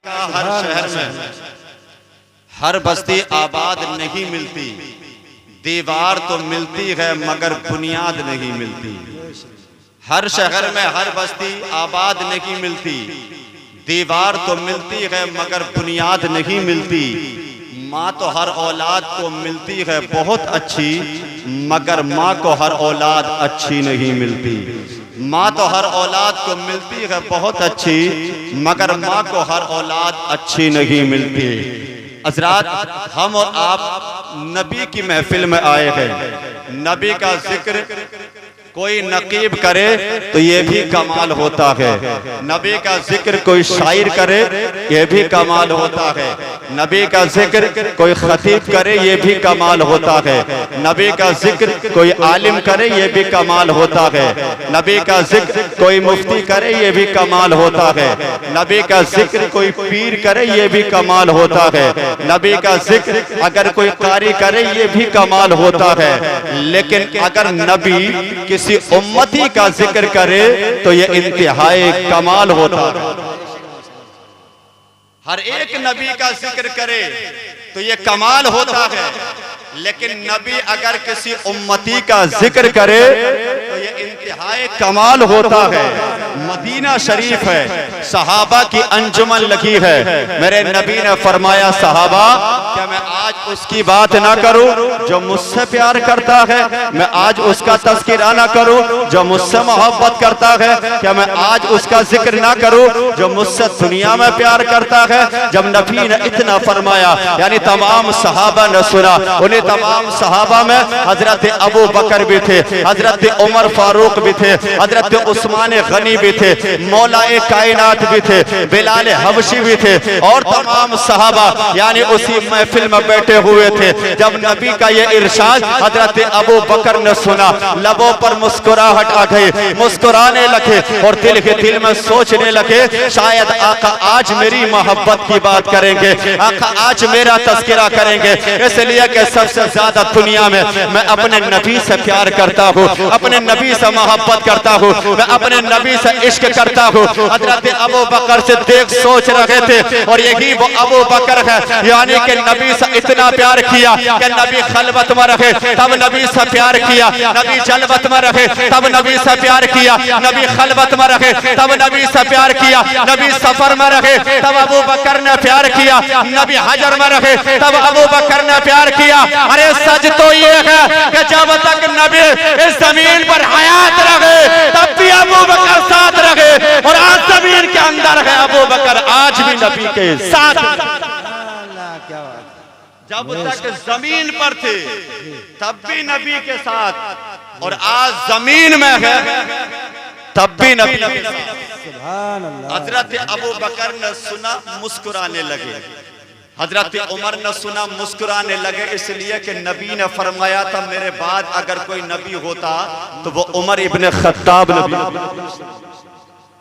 हर शहर में हर बस्ती आबाद नहीं मिलती, दीवार तो मिलती है मगर बुनियाद नहीं मिलती। हर शहर में हर बस्ती आबाद नहीं मिलती, दीवार तो मिलती है मगर बुनियाद नहीं मिलती। माँ तो हर औलाद को मिलती है बहुत अच्छी, मगर माँ को हर औलाद अच्छी नहीं मिलती। माँ तो हर औलाद को मिलती है बहुत अच्छी, मगर माँ को हर औलाद अच्छी नहीं मिलती। हज़रात, हम और आप नबी की महफिल में आए हैं। नबी का जिक्र कोई नकीब करे तो ये भी कमाल होता है, नबी का जिक्र कोई शायर करे ये भी कमाल होता है, नबी का जिक्र कोई खतीब करे ये भी कमाल होता है, नबी का जिक्र कोई आलिम करे ये भी कमाल होता है, नबी का जिक्र कोई मुफ्ती करे ये भी कमाल होता है, नबी का जिक्र कोई पीर करे ये भी कमाल होता है, नबी का जिक्र अगर कोई कारी करे ये भी कमाल होता है। लेकिन अगर नबी किसी उम्मती का जिक्र करे तो ये इंतहाई कमाल होता है। हर एक नबी का जिक्र करे तो ये कमाल होता है, लेकिन नबी अगर किसी उम्मती का जिक्र करे तो ये इंतहाई कमाल होता है। मदीना शरीफ है, सहाबा की अंजुमन लगी है। मेरे नबी ने फरमाया, सहाबा क्या मैं आज उसकी बात ना करूं जो मुझसे प्यार करता है? मैं आज उसका तज़किरा ना करूं जो मुझसे मोहब्बत करता है? क्या मैं आज उसका जिक्र ना करूं जो मुझसे दुनिया में प्यार करता है? जब नबी ने इतना फरमाया, यानी तमाम सहाबा ने सुना। उन्हें तमाम सहाबा में हजरत अबू बकर भी थे, हजरत उमर फारूक भी थे, हजरत उस्मान गनी भी थे, मौलाए कायनात भी थे, बिलाल हबशी भी थे, और तमाम सहाबा यानी उसी महफिल में बैठे हुए थे। जब नबी का ये इरशाद हजरत अबू बकर ने सुना, लबों पर मुस्कुराहट आ गई, मुस्कुराने लगे और दिल ही दिल में सोचने लगे, शायद आका आज मेरी मोहब्बत की बात करेंगे, आका आज मेरा तज़किरा करेंगे। इसलिए कि सबसे ज्यादा दुनिया में मैं अपने नबी से प्यार करता हूँ, अपने नबी से मोहब्बत करता हूँ, मैं अपने नबी से इश्क करता हूँ। हजरत अबू बकर से देख सोच रहे थे, और यही वो अबू बकर है यानी कि नबी से इतना प्यार किया कि नबी खलवत में रहे तब नबी से प्यार किया, नबी जलवत में रहे तब नबी से प्यार किया, नबी खलवत में रहे तब नबी से प्यार किया, नबी सफर में रहे तब अबू बकर ने प्यार किया, नबी हजर में रहे तब अबू बकर ने प्यार किया। अरे सच तो ये है कि जब तक नबी इस जमीन पर हयात रहे तब भी अबू बकर साथ रहे, और आज जमीन के अंदर है अबू बकर आज भी नबी के साथ। जब तक जमीन पर थे तब भी नबी के साथ, और आज जमीन में है तब भी नबी के साथ। हजरत अबू बकर ने सुना मुस्कुराने लगे, हजरत उमर ने सुना मुस्कुराने लगे, इसलिए कि नबी ने फरमाया था मेरे बाद अगर कोई नबी होता तो वो उमर इब्ने खत्ताब नबी।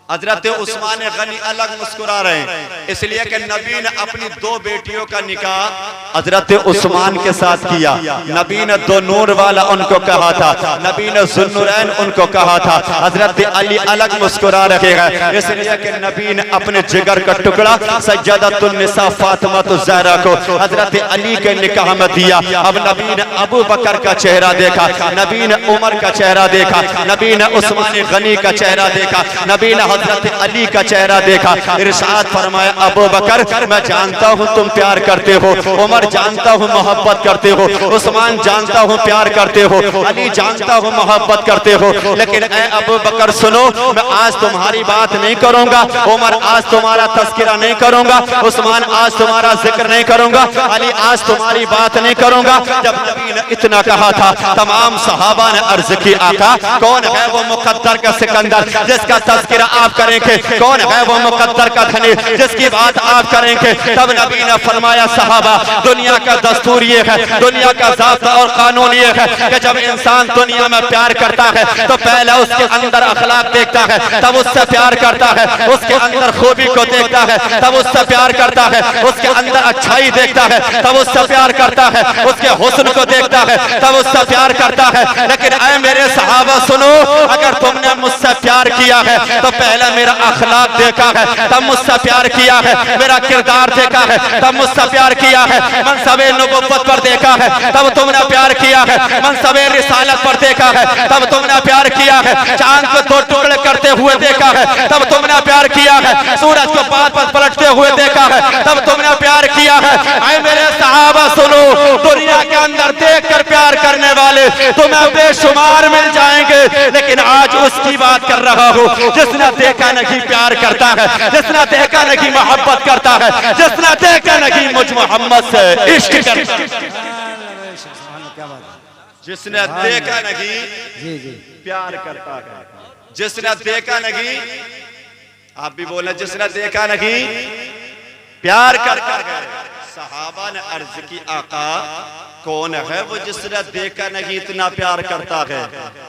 हजरत उस्मान गनी अलग मुस्कुरा रहे हैं, इसलिए कि नबी ने अपनी दो बेटियों का निकाह हजरत उस्मान के साथ किया। नबी ने दो नूर वाला उनको कहा था, नबी ने ज़ुन्नुरैन उनको कहा था। हजरत अली अलग मुस्कुरा रहे हैं, इसलिए कि नबी ने अपने जिगर का टुकड़ा सज्जदतुन्निसा फातिमा ज़हरा को हजरत अली के निकाह में दिया। अब नबी ने अबू बकर का चेहरा देखा, नबी ने उमर का चेहरा देखा, नबी ने उस्मान गनी का चेहरा देखा, नबी ने हजरत अली का चेहरा देखा। इरशाद फरमाया, अबू बकर मैं जानता हूँ तुम प्यार करते हो, उमर जानता हूँ मोहब्बत करते हो, उस्मान जानता हूँ प्यार करते हो, अली जानता हूँ मोहब्बत करते हो, लेकिन ऐ अबू बकर सुनो, मैं आज तुम्हारी बात नहीं करूंगा, उमर आज तुम्हारा तज़किरा नहीं करूंगा, उस्मान आज तुम्हारा जिक्र नहीं करूंगा, अली आज तुम्हारी बात नहीं करूंगा। जब नबी ने इतना कहा था, तमाम सहाबा ने अर्ज की, आका कौन है वो मुकद्दर का सिकंदर जिसका तज़किरा आप करेंगे? कौन है वो मुकद्दर का धनी जिसकी बात आप करेंगे? तब नबी ने फरमाया, सहाबा दुनिया का दस्तूर ये है, दुनिया का ज़ाब्ता और कानून ये है कि जब इंसान दुनिया में प्यार करता है तो पहले उसके अंदर अखलाक देखता है, तब उससे प्यार करता है, उसके अंदर खूबी को देखता है, तब उससे प्यार करता है, उसके अंदर अच्छाई देखता है, तब उससे प्यार करता है, उसके हुस्न को देखता है, तब उससे प्यार करता है। लेकिन ऐ मेरे सहाबा सुनो, अगर तुमने मुझसे प्यार किया है तो पहले मेरा अखलाक देखा है, तब मुझसे प्यार किया है, मेरा किरदार देखा है, तब मुझसे प्यार किया है, मनसबे नबुव्वत पर देखा है, तब तुमने प्यार किया है, मनसबे रिसालत पर देखा है, तब तुमने प्यार किया है, चांद को दो टुकड़े करते हुए देखा है, तब तुमने प्यार किया है, सूरज को पांच पांच पलटते हुए देखा है, तब तुमने प्यार किया है। ऐ मेरे सहाबा सुनो, दुनिया के अंदर देखकर प्यार करने वाले तुम्हें बेशुमार मिल जाएंगे, लेकिन आज उसकी बात कर रहा हूँ जिसने देखा नहीं प्यार करता है, जिसने देखा नहीं मोहब्बत करता है, जिसने देखा नहीं मुझ मोहम्मद से इश्क करता है, जिसने देखा नहीं प्यार करता है, जिसने देखा नहीं, आप भी बोले जिसने देखा नहीं प्यार करता है। सहाबा ने अर्ज की आका कौन है वो जिसने देखा नहीं इतना प्यार करता है,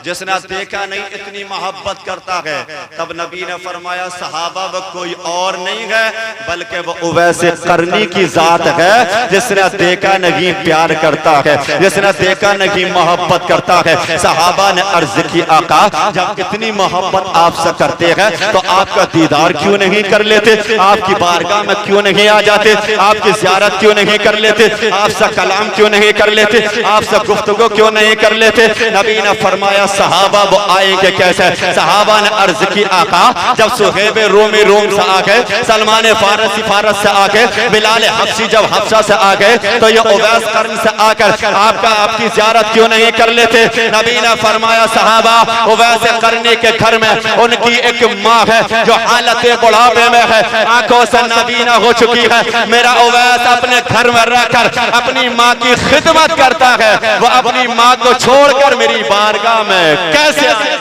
जिसने देखा नहीं इतनी मोहब्बत करता है। तब नबी ने फरमाया सहाबा वो कोई और नहीं है बल्कि वो उवैस करनी की जात है, जिसने देखा नहीं प्यार करता है, जिसने देखा नहीं मोहब्बत करता है। सहाबा ने अर्ज की आका जब इतनी मोहब्बत आपसे करते हैं तो आपका दीदार क्यों नहीं कर लेते, आपकी बारगाह में क्यों नहीं आ जाते, आपकी ज़ियारत क्यों नहीं कर लेते, आपसे कलाम क्यों नहीं कर लेते, आपसे गुफ्तगू क्यों नहीं कर लेते। नबी ने फरमाया सहाबा वो आएंगे कैसे। सहाबा ने अर्ज की आका जब सुहैब रूमी रोम से आ गए, सलमान फारसी फारस से आ गए, बिलाल हबशी जब हबशा से आ गए, तो ये उवैस कर्न से आकर आपकी ज़ियारत क्यों नहीं कर लेते। नबी ने फरमाया सहाबा उवैस करनी के घर में उनकी एक माँ है जो हालत बुढ़ापे में है, आंखों से नाबीना हो चुकी है। मेरा उवैस अपने घर में रहकर अपनी माँ की खिदमत करता है, वो अपनी माँ को छोड़कर मेरी बारगाह में कैसे आए।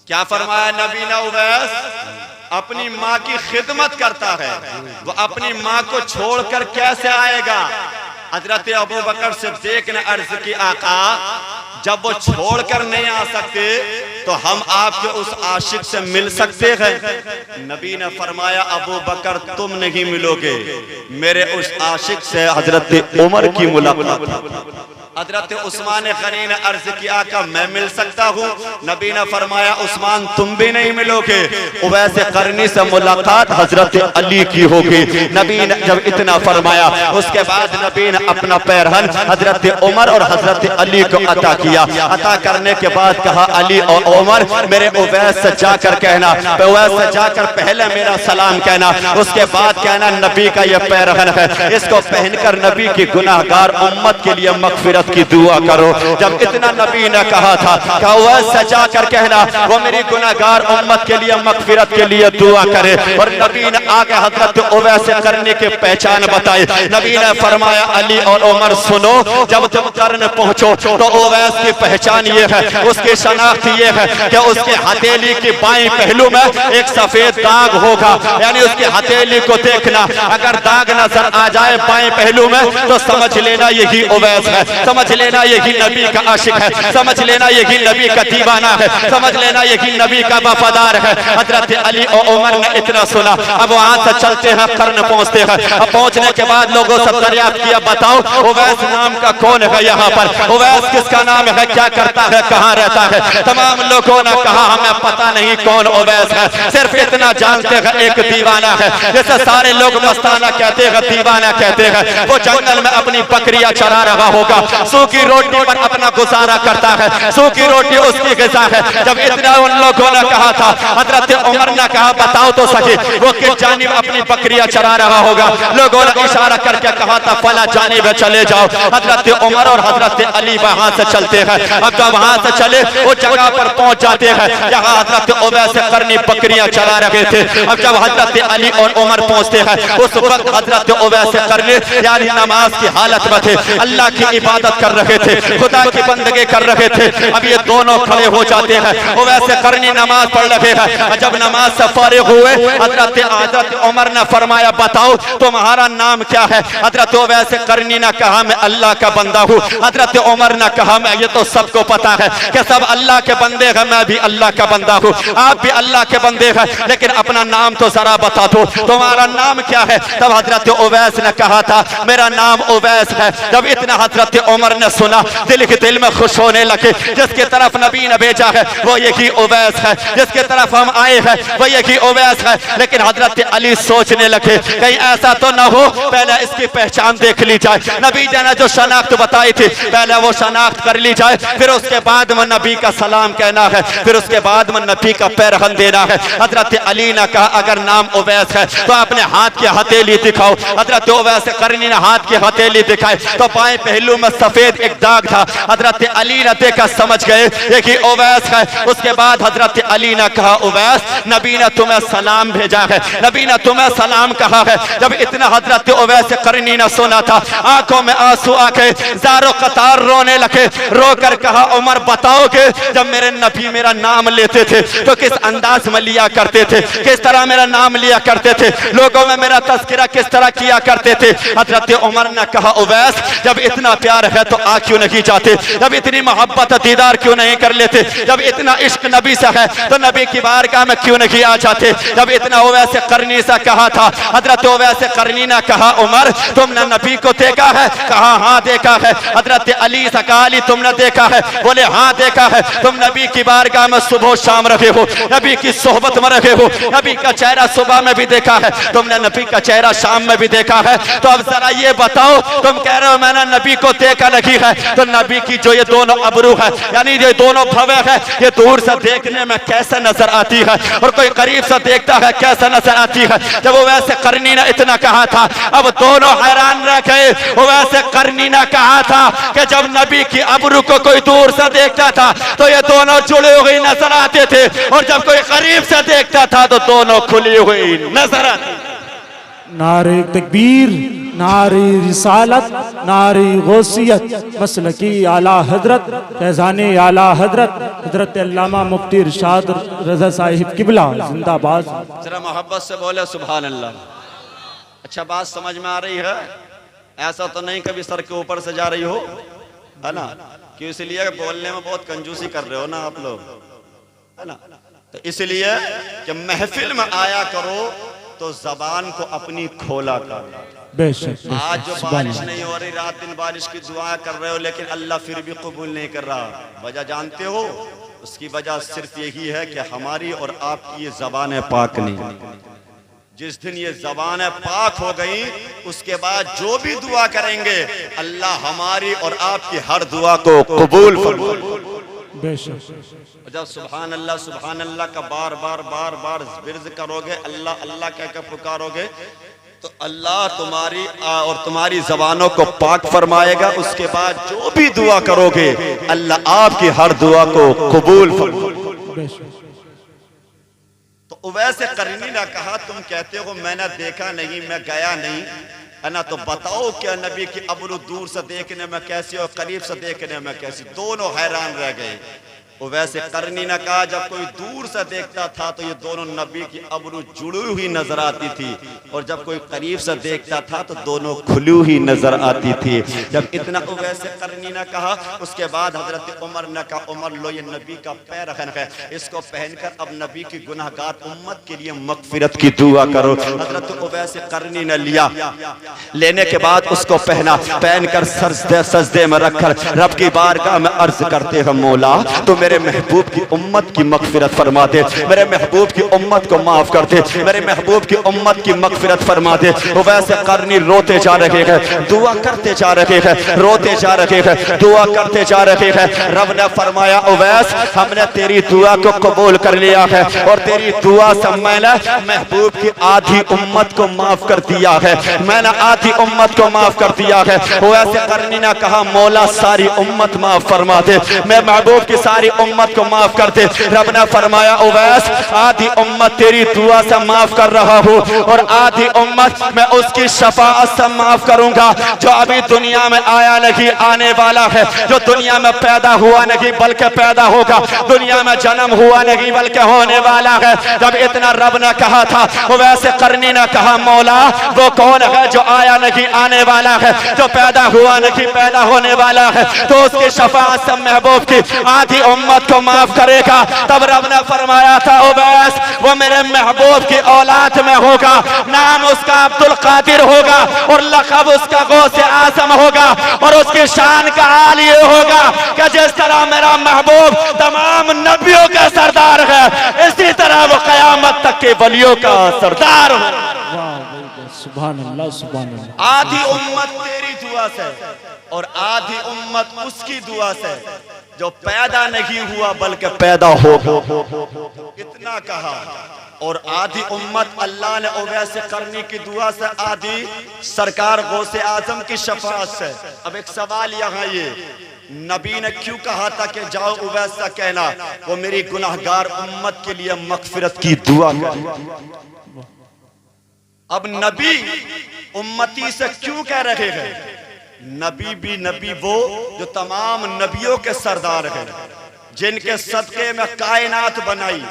क्या फरमाया नबी ने, उवैस अपनी माँ की खिदमत करता है, वो अपनी माँ को छोड़कर कैसे आएगा। हजरत अबू बकर सिद्दीक ने अर्ज की आका जब वो छोड़कर नहीं आ सकते तो हम आपके उस आशिक से मिल सकते हैं। नबी ने फरमाया अबू बकर तुम नहीं मिलोगे, मेरे उस आशिक से हजरत उमर की मुलाकात। हजरत उस्मान गनी ने अर्ज किया कि मैं मिल सकता हूँ। नबी ने फरमाया उस्मान तुम भी नहीं मिलोगे, उवैस करनी से मुलाकात हजरत अली की होगी। नबी ने जब इतना फरमाया उसके बाद नबी ने अपना पैरहन हजरत उमर और हजरत अली को अता किया। अता करने के बाद कहा अली और उमर मेरे उवैस से जाकर कहना, उवैस से जाकर पहले मेरा सलाम कहना, उसके बाद कहना नबी का यह पैरहन है, इसको पहनकर नबी की गुनाहगार उम्मत के लिए मगफिरत की दुआ करो। जब इतना नबी ने कहा था सजा कर कहना वो मेरी गुनाहगार उम्मत के लिए मगफिरत के लिए दुआ करे। और नबी ने आगे हजरत उवैस करने की पहचान बताई। नबी ने फरमाया अली और उमर सुनो, जब तुम करने पहुंचो तो उवैस की पहचान ये है, उसकी शनाख्त ये है कि उसके हथेली की बाईं पहलू में एक सफेद दाग होगा, यानी उसकी हथेली को देखना, अगर दाग नजर आ जाए बाएं पहलू में तो समझ लेना यही उवैस है, समझ लेना यही नबी का आशिक है, समझ लेना यही नबी का दीवाना है, समझ लेना यही नबी का वफादार है। हजरत अली और उमर ने इतना सुना, अब वहां से चलते हैं कर्न पहुंचते हैं। अब पहुंचने के बाद लोगों से दरियाफ्त किया बताओ उवैस नाम का कौन है यहाँ पर, उवैस किसका नाम है, क्या करता है, कहाँ रहता है। तमाम लोगों ने कहा हमें पता नहीं कौन उवैस है, सिर्फ इतना जानते हैं एक दीवाना है, जैसे सारे लोग मस्ताना कहते हैं दीवाना कहते हैं। वो जंगल में अपनी बकरियां चरा रहा होगा, सूखी रोटी पर अपना गुजारा करता है, सूखी रोटी उसकी ग़िज़ा है। जब इतना उन लोगों ने कहा था हजरत उमर ने कहा बताओ तो सही वो किस जानिब अपनी बकरियां चरा रहा होगा। लोगों ने इशारा करके कहा था फला जानिब चले जाओ। हजरत उमर और हजरत अली वहां से चलते हैं। अब जब वहां से चले वो जगह पर पहुंच जाते हैं जहां हजरत उवैस करनी बकरियां चरा रहे थे। अब जब हजरत अली और उमर पहुंचते हैं उस वक्त हजरत उवैस करनी यानी नमाज की हालत में थे, अल्लाह की इबादत इबादत कर रहे थे, खुदा की बंदगी कर रहे थे। अब ये दोनों खड़े हो जाते हैं, वो वैसे करनी नमाज पढ़ रहे हैं। जब नमाज से फारिग हुए हजरत उमर ने फरमाया बताओ तुम्हारा नाम क्या है? हजरत वैसे करनी ने कहा मैं अल्लाह का बंदा हूँ। हजरत उमर ने कहा मैं ये तो सबको पता है कि सब अल्लाह के बंदे हैं, मैं भी अल्लाह का बंदा हूँ, आप भी अल्लाह के बंदे हैं, लेकिन अपना नाम तो जरा बता दो, तुम्हारा नाम क्या है? तब हजरत उवैस ने कहा था मेरा नाम उवैस है। जब इतना हजरत उमर ने सुना दिल में खुश होने लगे, जिसके तरफ नबी ने भेजा है वो यही उवैस है, जिसके तरफ हम आए हैं वो यही उवैस है। लेकिन हजरत अली सोचने लगे कहीं ऐसा तो ना हो पहले इसकी पहचान देख ली जाए, नबी जी ने जो शनाख्त बताई थी पहले वो शनाख्त कर ली जाए, फिर उसके बाद में नबी का सलाम कहना है, फिर उसके बाद में नबी का पैरहन देना है। हजरत अली ने कहा अगर नाम उवैस है तो अपने हाथ की हथेली दिखाओ। हजरत उवैस करनी ने हाथ की हथेली दिखाई तो बाएं पहलू में सफेद एक दाग था। हजरत अली ने देखा समझ गए कि उवैस है। उसके बाद हजरत अली ने कहा उवैस नबी ने तुम्हें सलाम भेजा है, नबी ने तुम्हें सलाम कहा है। जब इतना हजरत उवैस करनी ने सुना था आंखों में आंसू आके ज़ारो कतार रोने लगे, रोकर कहा उमर बताओगे जब मेरे नबी मेरा नाम लेते थे तो किस अंदाज में लिया करते थे, किस तरह मेरा नाम लिया करते थे, लोगों में मेरा तस्करा किस तरह किया करते थे? हजरत उमर ने कहा उवैस जब इतना प्यार है तो आ क्यों नहीं जाते, जब इतनी मोहब्बत दीदार क्यों नहीं कर लेते, जब इतना इश्क नबी से है तो नबी की बारगाह में क्यों नहीं आ जाते? जब इतना उवैस करनी सा कहा था हजरत उवैस करनी ने कहा उमर तुमने नबी को देखा है? कहा हाँ देखा है। हजरत अली से कहा अली तुमने देखा है? बोले हाँ देखा है। तुम नबी की बारगाह में सुबह शाम रहे हो, नबी की सोहबत में रहे हो, नबी का चेहरा सुबह में भी देखा है, तुमने नबी का चेहरा शाम में भी देखा है, तो अब जरा ये बताओ तुम कह रहे हो मैंने नबी को देखा नहीं है, तो नबी की जो ये दोनों अबरू है यानी ये दोनों भवें है ये दूर से देखने में कैसे नजर आती है और कोई करीब से देखता है कैसे नजर आती है? जब वो वैसे करनी ने इतना कहा था अब दोनों हैरान रह गए। वो वैसे करनी ने कहा था कि जब नबी की अबरू को कोई दूर से देखता था तो ये दोनों जुड़े हुए नजर आते थे और जब कोई करीब से देखता था तो दोनों खुली हुई नजर आती। नारे तकबीर, नारे रिसालत, नारे गौसियत, मसलकी आला हजरत, फैज़ाने आला हजरत हजरत अल्लामा मुफ्ती इरशाद रज़ा साहिब किबला जिंदाबाद। जरा मोहब्बत से बोले सुभान अल्लाह। अच्छा बात समझ में आ रही है? ऐसा तो नहीं कभी सर के ऊपर से जा रही हो है ना, कि इसलिए बोलने में बहुत कंजूसी कर रहे हो ना आप लोग है ना, तो इसलिए कि महफिल में आया करो तो जबान को अपनी खोला कर। बेशक आज जो बारिश नहीं हो रही रात दिन बारिश की दुआ कर रहे हो लेकिन अल्लाह फिर भी कबूल नहीं कर रहा, वजह जानते हो? उसकी वजह सिर्फ यही है कि हमारी और आपकी ये ज़बान पाक नहीं। जिस दिन ये ज़बान पाक हो गई उसके बाद जो भी दुआ करेंगे अल्लाह हमारी और आपकी हर दुआ को कबूल फरमाए। जब सुभान अल्लाह का बार बार विर्द करोगे, अल्लाह अल्लाह कहकर पुकारोगे तो अल्लाह तुम्हारी और तुम्हारी जबानों को पाक फरमाएगा। उसके बाद जो भी दुआ करोगे अल्लाह आपकी हर दुआ को कबूल फरमाएगा। तो उवैस करनी ने कहा तुम कहते हो मैंने देखा नहीं, मैं गया नहीं है ना, तो बताओ क्या नबी की अबरू दूर से देखने में कैसी और करीब से देखने में कैसी? दोनों हैरान रह गए। उवैस करनी ने कहा जब कोई दूर से देखता था तो ये दोनों नबी की अबरू जुड़ी हुई नजर आती थी और जब कोई करीब से देखता था तो दोनों खुली हुई नजर आती थी। जब इतना उवैस करनी ने कहा उसके बाद हजरत उमर ने कहा उमर लो ये नबी का पैरहन है, इसको पहनकर अब नबी की गुनाहगार उम्मत के लिए मगफिरत की दुआ करो। हजरत उवैस करनी ने लिया, लेने के बाद उसको पहना, पहनकर सजदे में रखकर रब की बारगाह में अर्ज करते हैं मौला तो मेरे महबूब की उम्मत की मगफिरत फरमा दे, मेरे महबूब की उम्मत को माफ कर दे, मेरे महबूब की उम्मत की मगफिरत फरमा दे। उवैस करनी रोते जा रहे हैं, दुआ करते जा रहे हैं, रोते जा रहे हैं, दुआ करते जा रहे हैं। रब ने फरमाया उवैस हमने तेरी दुआ को कबूल कर लिया है और तेरी दुआ से मैंने महबूब की आधी उम्मत को माफ कर दिया है, मैंने आधी उम्मत को माफ कर दिया है। उवैस करनी ने कहा मौला सारी उम्मत माफ फरमा दे, मैं महबूब की सारी उम्मत को माफ कर दे। रब ने फरमाया उवैस आधी उम्मत तेरी दुआ से माफ कर रहा हूँ और आधी उम्मत मैं उसकी शफाअत से माफ करूंगा। जो अभी दुनिया में आया नहीं आने वाला है, जो दुनिया में पैदा हुआ नहीं बल्कि पैदा होगा, दुनिया में जन्म हुआ नहीं बल्कि होने वाला है। जब इतना रब ने कहा था वो वैसे करनी ने कहा मौला वो कौन है जो आया नहीं आने वाला है, जो पैदा हुआ नहीं पैदा होने वाला है, तो उसकी शफाअत से महबूब की आधी उम्मत को माफ करेगा। तब रब ने फरमाया था उवैस वो मेरे महबूब की औलाद में होगा, नाम उसका अब्दुल कादिर होगा और लक़ब उसका गौसे आज़म होगा और उसकी शान का हाल ये होगा कि जिस तरह मेरा महबूब तमाम नबियों का सरदार है, इसी तरह वो कयामत तक के वलियों का सरदार होगा। सुभान अल्लाह सुभान अल्लाह। आधी उम्मत तेरी दुआ से और आधी उम्मत उसकी दुआ से जो पैदा नहीं हुआ बल्कि पैदा होगा, इतना कहा। और आधी उम्मत अल्लाह ने उवैस करनी की दुआ से, आधी सरकार गौसे आजम की शफाअत से। अब एक सवाल यहाँ ये, नबी ने क्यों कहा था कि जाओ उवैस से कहना वो मेरी गुनाहगार उम्मत के लिए मगफिरत की दुआ करे। अब नबी उम्मती से क्यों कह रहे हैं? नबी भी नबी वो जो तमाम नबियों के सरदार हैं, जिनके सदके में कायनात बनाई,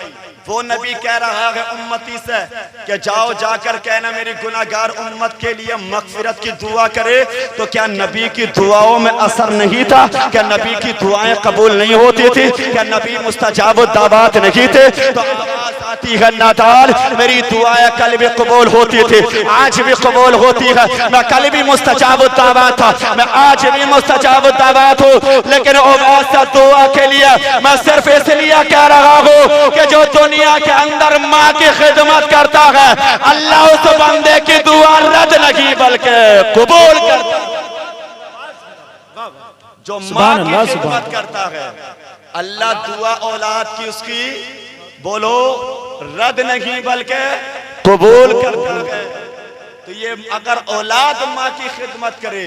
वो नबी कह रहा है उम्मती से कि जाओ जाकर कहना मेरी गुनाहगार उम्मत के लिए मगफिरत की दुआ करे। तो क्या नबी की दुआओं में असर नहीं था? क्या नबी की दुआएं कबूल नहीं होती थी? क्या नबी मुस्तजाब दावत नहीं थे? तो आवाज आती है नादार मेरी दुआएं कल भी कबूल होती थी, आज भी कबूल होती है, मैं कल भी मुस्तजाब दावत था, मैं आज भी मुस्तजाब दावत हूँ। लेकिन उवैस दुआ के लिए मैं सिर्फ इसलिए कह रहा हूँ कि जो दुनिया के अंदर माँ की खिदमत करता है, अल्लाह उस बंदे की दुआ रद्द नहीं बल्कि कबूल करता है। जो माँ की खिदमत करता है, अल्लाह दुआ औलाद की उसकी बोलो रद्द नहीं बल्कि कबूल करता है। तो ये अगर औलाद माँ की खिदमत करे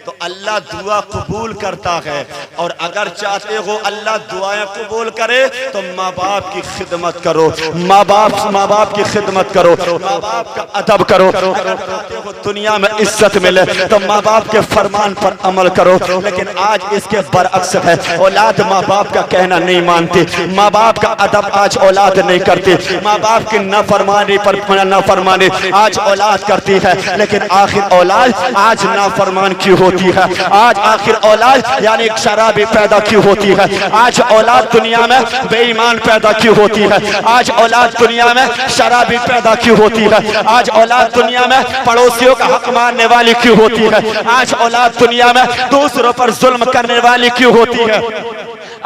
तो अल्लाह दुआ कबूल करता है, और अगर चाहते हो अल्लाह दुआएं कबूल करे तो माँ बाप की खिदमत करो, माँ बाप की खिदमत करो, माँ बाप का अदब करो। अगर चाहते हो दुनिया में इज्जत मिले तो माँ बाप के फरमान पर अमल करो। लेकिन आज इसके बरअक्स है, औलाद माँ बाप का कहना नहीं मानती, माँ बाप का अदब आज औलाद नहीं करती, माँ बाप की नाफरमानी पर नाफरमानी आज औलाद करती है। लेकिन आखिर औलाद आज नाफरमान क्यों होती है? आज आखिर औलाद यानी शराबी पैदा क्यों होती है? आज औलाद दुनिया में बेईमान पैदा क्यों होती है? आज औलाद दुनिया में शराबी पैदा क्यों होती है? आज औलाद दुनिया में पड़ोसियों का हक मारने वाली क्यों होती है? आज औलाद दुनिया में दूसरों पर जुल्म करने वाली क्यों होती है?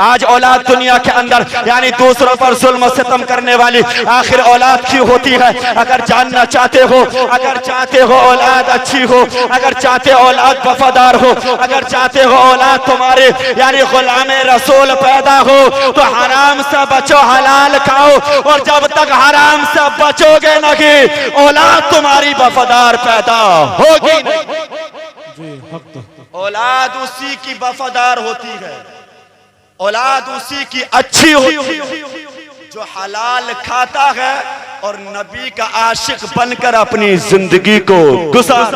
आज औलाद दुनिया के अंदर यानी दूसरों पर जुल्म सितम करने वाली आखिर औलाद क्यों होती है? अगर जानना चाहते हो, अगर चाहते हो औलाद अच्छी हो, अगर चाहते हो औलाद वफादार हो, अगर चाहते हो औलाद तुम्हारे यानी गुलामे रसूल पैदा हो, तो हराम से बचो, हलाल खाओ, और जब तक हराम से बचोगे नहीं औलाद तुम्हारी वफादार पैदा होगी नहीं। औलाद उसी की वफादार होती है, औलाद उसी की अच्छी होती है जो हलाल खाता है और नबी का आशिक बनकर अपनी जिंदगी को गुजार।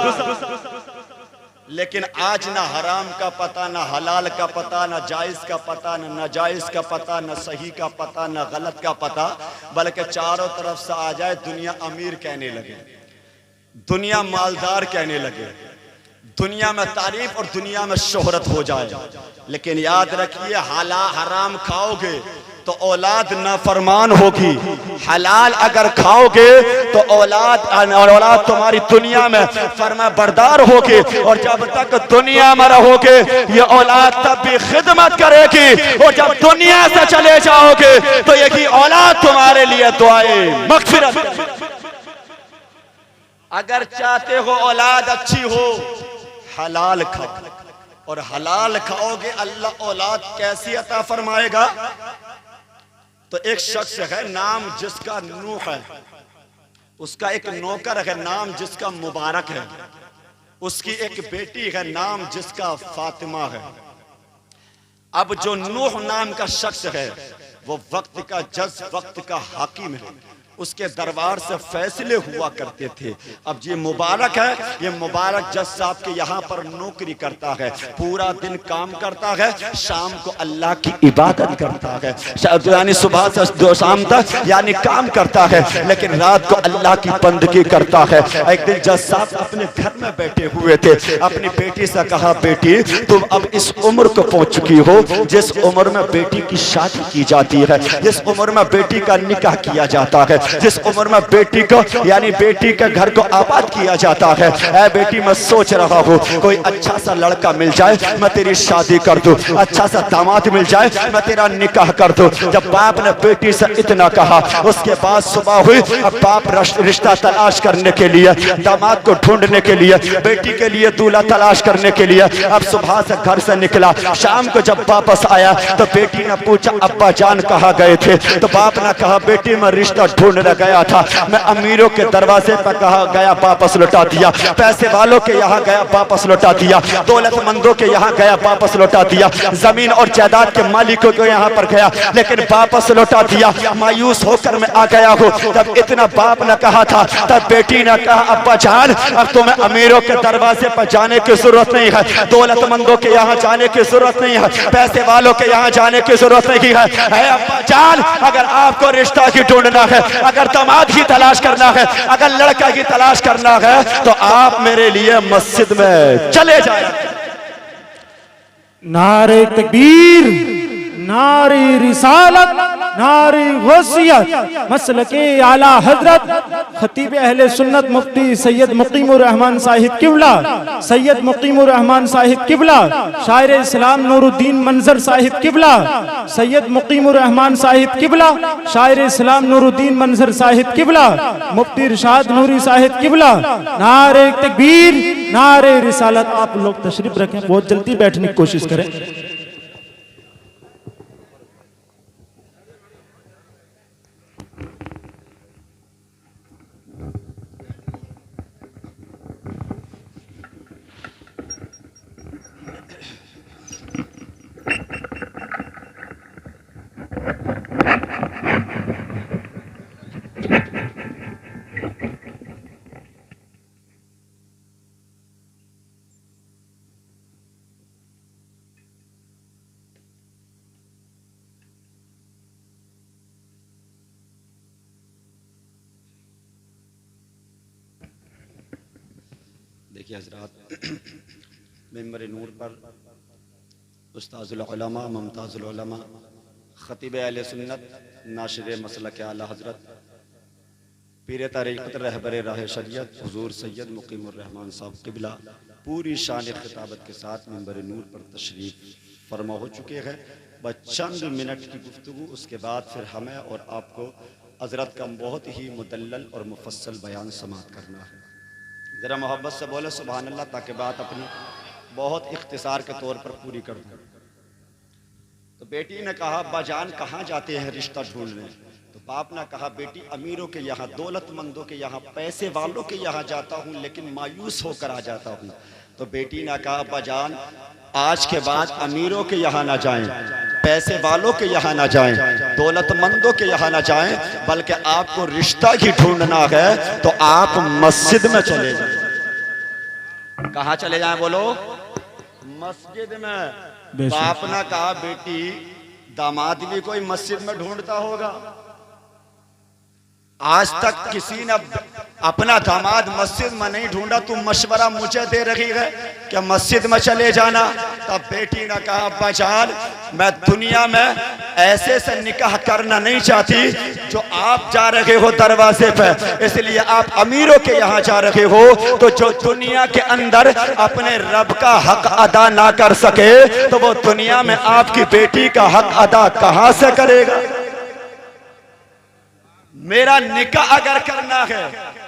लेकिन आज ना हराम का पता, ना हलाल का पता, ना जायज का पता, ना नाजायज का पता, ना सही का पता, ना गलत का पता, बल्कि चारों तरफ से आ जाए दुनिया अमीर कहने लगे, दुनिया मालदार कहने लगे, दुनिया में तारीफ और दुनिया में शोहरत हो जाए। लेकिन याद रखिए हराम खाओगे तो औलाद नाफरमान होगी, हलाल अगर खाओगे तो औलाद तुम्हारी दुनिया में फरमा बरदार होगी, और जब तक दुनिया में रहोगे ये औलाद तब भी खिदमत करेगी, और जब दुनिया से चले जाओगे तो यही औलाद तुम्हारे लिए दुआएं मगफिरत। अगर चाहते हो औलाद अच्छी हो हलाल खाओ, और हलाल खाओगे अल्लाह औलाद कैसी अता फरमाएगा? तो एक शख्स है नाम जिसका नूह है, उसका एक नौकर है नाम जिसका मुबारक है, उसकी एक बेटी है नाम जिसका फातिमा है। अब जो नूह नाम का शख्स है वो वक्त का जज, वक्त का हाकिम है, उसके दरबार से फैसले हुआ करते थे। अब ये मुबारक है, ये मुबारक जज साहब के यहाँ पर नौकरी करता है, पूरा दिन काम करता है, शाम को अल्लाह की इबादत करता है, यानी सुबह से दो शाम तक यानी काम करता है, लेकिन रात को अल्लाह की बंदगी करता है। एक दिन जज साहब अपने घर में बैठे हुए थे, अपनी बेटी से कहा, बेटी तुम अब इस उम्र को पहुंच चुकी हो जिस उम्र में बेटी की शादी की जाती है, जिस उम्र में बेटी का निकाह किया जाता है, जिस उम्र में बेटी को यानी बेटी के घर को आबाद किया जाता है। ऐ बेटी मैं सोच रहा हूँ कोई अच्छा सा लड़का मिल जाए मैं तेरी शादी कर दूं, अच्छा सा दामाद मिल जाए मैं तेरा निकाह कर दूं। जब बाप ने बेटी से इतना कहा, उसके बाद सुबह हुई, अब बाप रिश्ता तलाश करने के लिए, दामाद को ढूंढने के लिए, बेटी के लिए दूल्हा तलाश करने के लिए अब सुबह से घर से निकला। शाम को जब वापस आया तो बेटी ने पूछा, अब्बा जान कहाँ गए थे? तो बाप ने कहा, बेटी मैं रिश्ता ढूंढने गया था, मैं अमीरों के दरवाजे पर कहा गया, वापस लौटा दिया, पैसे वालों के यहाँ गया, वापस लौटा दिया, दौलतमंदों के यहाँ गया, वापस लौटा दिया, जमीन और जायदाद के मालिकों के यहाँ पर गया, लेकिन वापस लौटा दिया। मायूस होकर मैं आ गया हूँ। तब इतना बाप ने कहा था, तब बेटी ने कहा, अब्बा जान अब तुम्हें अमीरों के दरवाजे पर जाने की जरूरत नहीं है, दौलतमंदों के यहाँ जाने की जरूरत नहीं है, पैसे वालों के यहाँ जाने की जरूरत नहीं है। अब्बा जान अगर आपको रिश्ता की ढूंढना है, अगर दामाद की तलाश करना है, अगर लड़का की तलाश करना है, तो आप मेरे लिए मस्जिद में चले जाए। नारे तकबीर, नारे रिसालत, नारे गौसियत, मसलके आला हजरत खतीब अहले सुन्नत मुफ्ती सैयद मुकीमुर रहमान साहिब किबला, सैयद मुकीमुर रहमान साहिब किबला, शायर इस्लाम नूरुद्दीन मंजर साहिब किबला, सैयद मुकीमुर रहमान साहिब किबला, शायर इस्लाम नूरुद्दीन मंजर साहिब किबला, मुफ्ती इरशाद नूरी साहिब किबला। नारे तकबीर, नारे रिसालत। आप लोग तशरीफ रखें, बहुत जल्दी बैठने की कोशिश करें। देखिए हजरात, मेंबर नूर पर उस्ताजुल उलमा, मुमताजुल उलमा, खतीब अहले सुन्नत, नाशिर मसलक आला हजरत, पीर तरीक़त रहबर राह शरीयत हुजूर सैयद मुकीमुर रहमान साहब किबला पूरी शान खिताबत के साथ मेंबर नूर पर तशरीफ़ फरमा हो चुके हैं। बस चंद मिनट की गुफ्तगू, उसके बाद फिर हमें और आपको हजरत का बहुत ही मुदल्लल और मुफस्सल बयान समाअत करना है। ज़रा मोहब्बत से बोले सुभान अल्लाह, ताकि बात अपनी बहुत इख्तिसार के तौर पर पूरी कर दूँ। तो बेटी ने कहा, अब्बा जान कहाँ जाते हैं रिश्ता ढूंढने? तो बाप ने कहा, बेटी अमीरों के यहाँ, दौलतमंदों के यहाँ, पैसे वालों के यहाँ जाता हूँ, लेकिन मायूस होकर आ जाता हूँ। तो बेटी ने कहा, अब्बा जान आज के बाद अमीरों के यहाँ ना जाएं, पैसे वालों के यहाँ ना जाएं, दौलतमंदों के यहाँ ना जाएं, बल्कि आपको रिश्ता ही ढूंढना है तो आप मस्जिद में चले जाएं। कहाँ चले जाएं बोलो? मस्जिद में। बाप ने कहा, बेटी दामाद भी कोई मस्जिद में ढूंढता होगा? आज तक किसी ने अपना दामाद मस्जिद में नहीं ढूंढा, तू मशवरा मुझे दे रही है कि मस्जिद में चले जाना। तब बेटी ने कहा, अब्बा जान मैं दुनिया में ऐसे से निकाह करना नहीं चाहती जो आप जा रहे हो दरवाजे पे, इसलिए आप अमीरों के यहाँ जा रहे हो। तो जो दुनिया के अंदर अपने रब का हक अदा ना कर सके तो वो दुनिया में आपकी बेटी का हक अदा कहाँ से करेगा? मेरा निकाह अगर करना है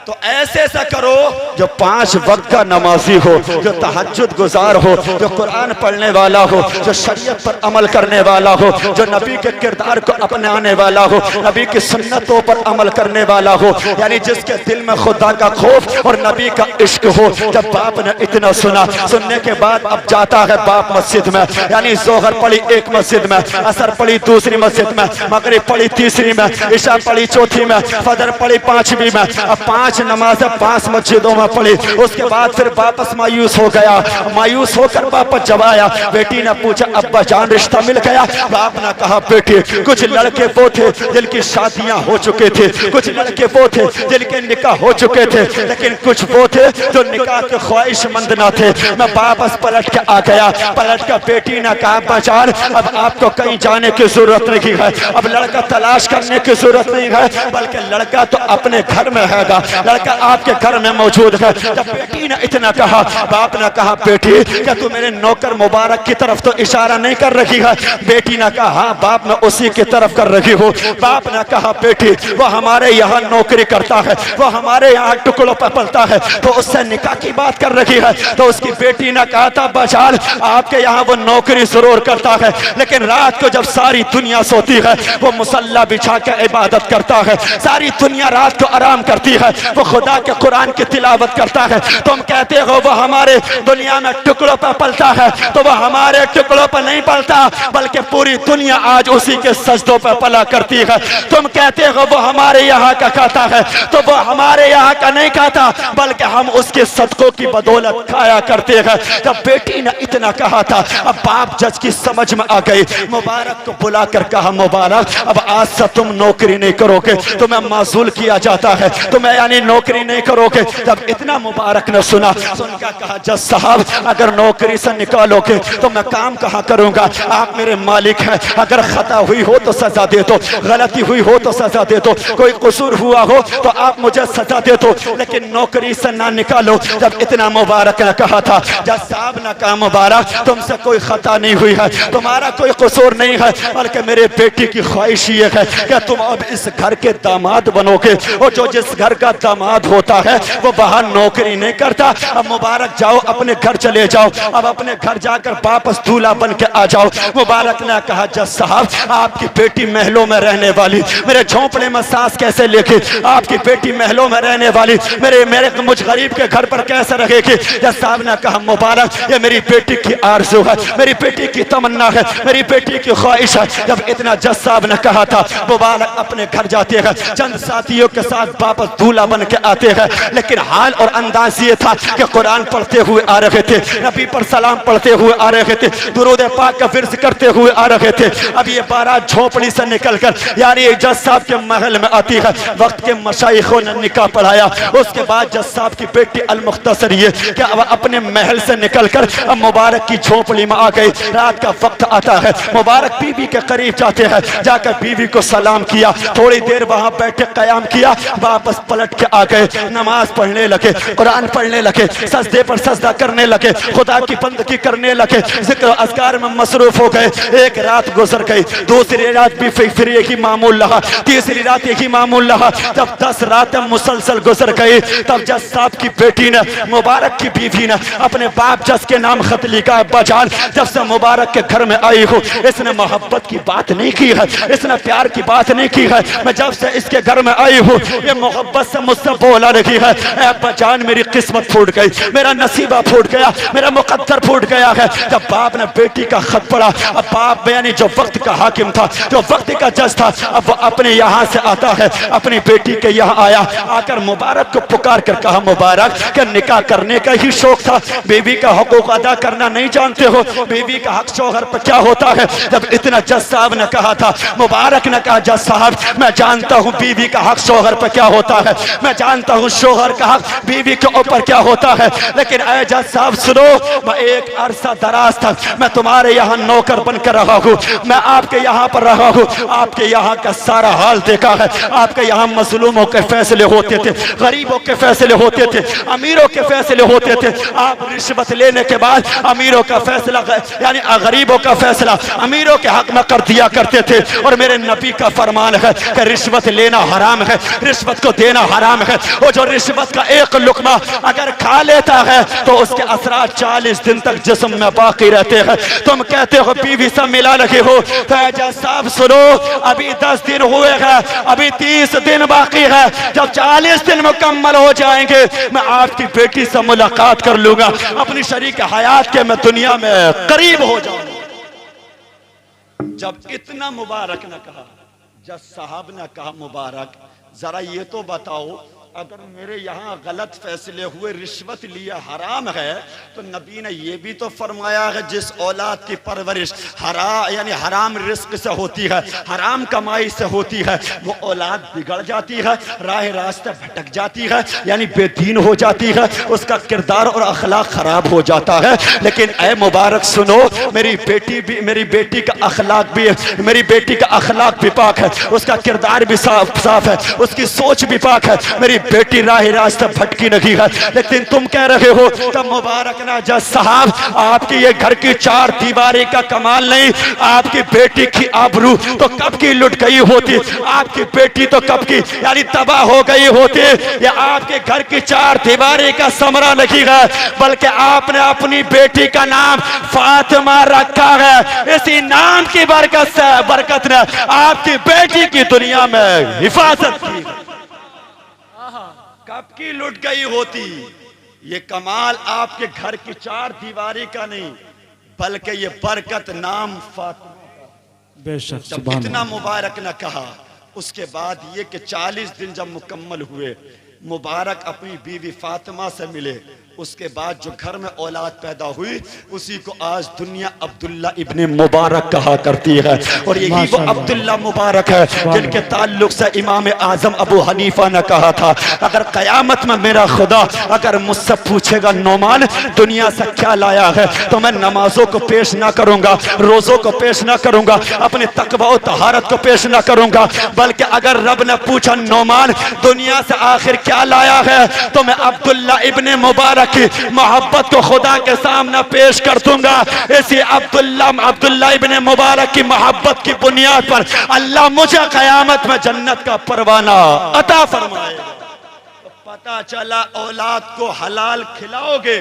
तो ऐसे ऐसा करो जो 5 वक्त का नमाजी हो, जो तहज्जुद गुजार हो, जो कुरान पढ़ने वाला हो, जो शरीयत पर अमल करने वाला हो, जो नबी के किरदार को अपनाने वाला हो, नबी की सुन्नतों पर अमल करने वाला हो, यानी जिसके दिल में खुदा का खौफ और नबी का इश्क हो। जब बाप ने इतना सुना, सुनने के बाद अब जाता है बाप मस्जिद में, यानी जोहर पढ़ी एक मस्जिद में, असर पढ़ी दूसरी मस्जिद में, मगरिब पढ़ी तीसरी में, इशा पढ़ी चौथी में, फजर पढ़ी 5वीं में। अब 5 नमाज़ें 5 मस्जिदों में पढ़ी। उसके बाद फिर वापस मायूस हो गया। मायूस होकर वापस जब आया, बेटी ने पूछा अब्बा जान रिश्ता मिल गया? बाप ने कहा बेटी कुछ लड़के वो थे जिनकी शादियां हो चुके थे, कुछ लड़के वो थे जिनके निकाह हो चुके थे, लेकिन कुछ वो थे जो निकाह के ख्वाहिशमंद ना थे। मैं वापस पलट के आ गया। पलट कर बेटी ने कहा अब्बा जान अब आपको कहीं जाने की जरूरत नहीं है, अब लड़का तलाश करने की जरूरत नहीं है, बल्कि लड़का तो अपने घर में हैगा, लड़का आपके घर में मौजूद है। जब बेटी ने इतना कहा, बाप ने कहा बेटी क्या तू मेरे नौकर मुबारक की तरफ तो इशारा नहीं कर रही है? बेटी ने कहा हाँ बाप मैं उसी की तरफ कर रही हूँ। बाप ने कहा बेटी वो हमारे यहाँ नौकरी करता है, वो हमारे यहाँ टुकड़ों पर पलता है, तो उससे निकाह की बात कर रही है। तो उसकी बेटी ने कहा था बचाल आपके यहाँ वो नौकरी जरूर करता है, लेकिन रात को जब सारी दुनिया सोती है वो मुसल्ला बिछा के इबादत करता है, सारी दुनिया रात को आराम करती है, वो खुदा के कुरान की तिलावत करता है। तुम कहते हो वो हमारे दुनिया में टुकड़ों पर पलता है, तो वो हमारे टुकड़ों पर नहीं पलता, बल्कि पूरी दुनिया आज उसी के सजदों पर पला करती है। तुम कहते हो वो हमारे यहाँ का खाता है, तो वो हमारे यहाँ का नहीं खाता, बल्कि हम उसके सदकों की बदौलत खाया करते हैं। जब बेटी ने इतना कहा था, अब बाप जज की समझ में आ गई। मुबारक को बुलाकर कहा मुबारक अब आज से तुम नौकरी नहीं करोगे, तुम्हें माजूल किया जाता है, तुम्हें यानी नौकरी नहीं करोगे। जब इतना मुबारक ने सुना, सुनकर कहा जज साहब अगर नौकरी से निकालोगे तो मैं काम कहाँ करूंगा? आप मेरे मालिक हैं, अगर खता हुई हो तो सजा दे दो, गलती हुई हो तो सजा दे दो, कोई कसूर हुआ हो तो आप मुझे सजा दे दो, लेकिन नौकरी से ना निकालो। जब इतना मुबारक ने कहा था, जज साहब ने कहा मुबारक तुमसे कोई खता नहीं हुई है, तुम्हारा कोई कसूर नहीं है, बल्कि मेरे बेटी की ख्वाहिश ये है कि तुम अब इस घर के दामाद बनोगे, और जो जिस घर का दामाद होता है वो बाहर नौकरी नहीं करता। अब मुबारक जाओ अपने घर चले जाओ, अब अपने घर जाकर वापस दूल्हा बन के आ जाओ। मुबारक ने कहा जज साहब आपकी बेटी महलों में रहने वाली, मेरे झोंपड़े में सांस कैसे लेके? आपकी बेटी महलों में रहने वाली मेरे मुझ गरीब के घर पर कैसे रहेगी? जज साहब ने कहा मुबारक ये मेरी बेटी की आरज़ू है, मेरी बेटी की तमन्ना है, मेरी बेटी की ख्वाहिश है। जब इतना जज साहब ने कहा था, मुबारक अपने घर जाते हैं, चंद साथियों के साथ वापस दूल्हा बन के आते हैं, लेकिन हाल और अंदाज ये था कि कुरान पढ़ते हुए आ रहे थे, नबी पर सलाम पढ़ते हुए आ रहे थे, दुरूद पाक का विर्द करते हुए आ रहे थे। अब ये बारात झोपड़ी से निकलकर यानी जज साहब के महल में आती है। वक्त के मशाइखों ने निकाह पढ़ाया, उसके बाद जज साहब की बेटी अल मुख्तसर ये कि अब अपने महल से निकलकर अब मुबारक की झोपड़ी में आ गई। रात का वक्त आता है, मुबारक बीवी के करीब जाते हैं, जाकर बीवी को सलाम किया, थोड़ी देर वहां बैठे कयाम किया, वापस पलट के आ गए, नमाज पढ़ने लगे, कुरान पढ़ने लगे, सजदे पर सजदा करने लगे, खुदा की बंदगी करने लगे, जिक्र अज़कार में मसरूफ हो गए। एक रात गुजर गई, दूसरी रात भी फिर यही मामूल रहा, तीसरी रात यही मामूल रहा। जब 10 रातें मुसलसल गुजर गई, तब जज साहब की बेटी ने, मुबारक की बीवी ने अपने बाप जज के नाम खत लिखा, बजान जब से मुबारक के घर में आई हूँ इसने मोहब्बत की बात नहीं की है, इसने प्यार की बात नहीं की है, मैं जब से इसके घर में आई हूँ ये मोहब्बत से मुझसे बोला रही है। बजान मेरी किस्मत फूट गई, मेरा नसीबा फूट गया, मेरा मुकद्दर फूट गया है। जब बाप ने बेटी का खत पढ़ा, अब बाप यानी जो वक्त का हाकिम था, जो वक्त का जज था, अब वो अपने यहाँ से आता है, अपनी बेटी के यहाँ आया, आकर मुबारक को पुकार कर कहा मुबारक के निकाह करने का ही शौक था, बीवी का हकूक अदा करना नहीं जानते हो, बीवी का हक शौहर पर क्या होता है? जब इतना जज साहब ने कहा था, मुबारक ने कहा जज साहब मैं जानता हूँ बीवी का हक शौहर पर क्या होता है, मैं जानता हूँ शौहर का हक बीवी के ऊपर क्या होता है, लेकिन ऐ जज साहब सुनो, मैं एक अरसा दराज तक मैं तुम्हारे यहाँ नौकर बनकर रहा हूँ, मैं आपके यहाँ पर रहा हूँ, आपके यहाँ का सारा हाल देखा है, आपके यहाँ मजलूमों के फैसले होते थे, गरीबों के फैसले होते थे, अमीरों के फैसले होते थे। आप रिश्वत लेने के बाद अमीरों का फैसला यानी गरीबों का फैसला अमीरों के हक में कर दिया करते थे, और मेरे नबी का फरमान है कि रिश्वत लेना हराम है, रिश्वत को देना हराम हराम है। वो जो रिश्वत का एक लुकमा अगर खा लेता है तो उसके असरात 40 दिन तक जिस्म में बाकी रहते हैं। तुम कहते हो बीवी से मिला रहे हो, फैजा साहब सुनो, अभी 10 दिन हुए हैं, अभी 30 दिन बाकी है। जब 40 दिन मुकम्मल हो जाएंगे मैं आपकी बेटी से मुलाकात कर लूंगा, अपनी शरीक हयात के मैं दुनिया में करीब हो जाऊंगा। जब इतना मुबारक न कहा, जब साहब ने कहा मुबारक, जरा ये तो बताओ अगर मेरे यहाँ गलत फैसले हुए, रिश्वत लिया हराम है, तो नबी ने ये भी तो फरमाया है जिस औलाद की परवरिश यानी हराम रिस्क से होती है, हराम कमाई से होती है, वो औलाद बिगड़ जाती है, राह रास्ते भटक जाती है, यानी बेदीन हो जाती है, उसका किरदार और अखलाक खराब हो जाता है। लेकिन ऐ मुबारक सुनो, मेरी बेटी का अखलाक भी, मेरी बेटी का अखलाक भी पाक है, उसका किरदार भी साफ है, उसकी सोच भी पाक है, मेरी बेटी राह रास्ते भटकी नहीं है। लेकिन तुम कह रहे हो तब मुबारक ना जज साहब, आपकी ये घर की 4 दीवारी का कमाल नहीं, आपकी बेटी की आबरू तो कब की लुट गई होती, आपकी बेटी तो कब की यानी तबाह हो गई होती। या आपके घर की 4 दीवारी का समरा नहीं है, बल्कि आपने अपनी बेटी का नाम फातिमा रखा है। इसी नाम की बरकत ने आपकी बेटी की दुनिया में हिफाजत की। कब की लुट गई होती। ये कमाल आपके घर की 4 दीवारी का नहीं, बल्कि ये बरकत नाम फातिमा का। बेशक जब सुभान इतना मुबारक न कहा, उसके बाद ये कि 40 दिन जब मुकम्मल हुए, मुबारक अपनी बीवी फातिमा से मिले, उसके बाद जो घर में औलाद पैदा हुई उसी को आज दुनिया अब्दुल्ला इब्ने मुबारक कहा करती है। और यही वो अब्दुल्ला मुबारक है जिनके ताल्लुक से इमाम आजम अबू हनीफा ने कहा था, अगर कयामत में मेरा खुदा अगर मुझसे पूछेगा नौमान दुनिया से क्या लाया है, तो मैं नमाजों को पेश ना करूंगा, रोजों को पेश ना करूंगा, अपने तकवा और तहारत को पेश ना करूंगा, बल्कि अगर रब ने पूछा नौमान दुनिया से आखिर क्या लाया है, तो मैं अब्दुल्ला इब्ने मुबारक की मोहब्बत को खुदा के सामने पेश कर दूंगा। इसी अब्दुल्ला इब्ने मुबारक की मोहब्बत की बुनियाद पर अल्लाह मुझे कयामत में जन्नत का परवाना अता फरमाएगा। तो पता चला औलाद को हलाल खिलाओगे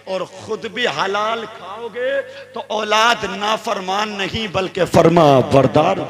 और खुद भी हलाल खाओगे तो औलाद नाफरमान नहीं बल्कि फरमा बरदार,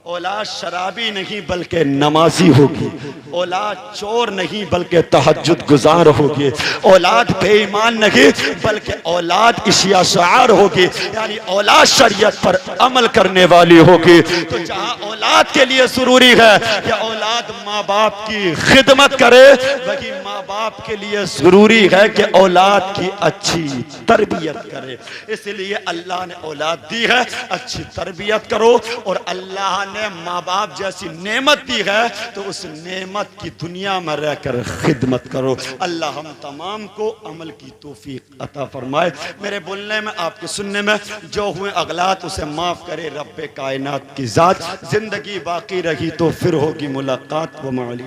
औलाद शराबी नहीं बल्कि नमाजी होगी, औलाद चोर नहीं बल्कि तहज्जुद गुजार होगी, औलाद बेईमान नहीं बल्कि औलाद इशियाशार होगी, यानी औलाद शरीयत पर अमल करने वाली होगी। तो जहाँ औलाद के लिए जरूरी है कि औलाद माँ बाप की खिदमत करे, वही माँ बाप के लिए जरूरी है कि औलाद की अच्छी तरबियत करे। इसलिए अल्लाह ने औलाद दी है, अच्छी तरबियत करो, और अल्लाह ने माँ बाप जैसी नेमत दी है तो उस नेमत की दुनिया में रहकर खिदमत करो। अल्लाह हम तमाम को अमल की तौफीक अता फरमाए। मेरे बोलने में आपके सुनने में जो हुए अगलात उसे माफ करे रब्बे कायनात की जात। जिंदगी बाकी रही तो फिर होगी मुलाकात व माली।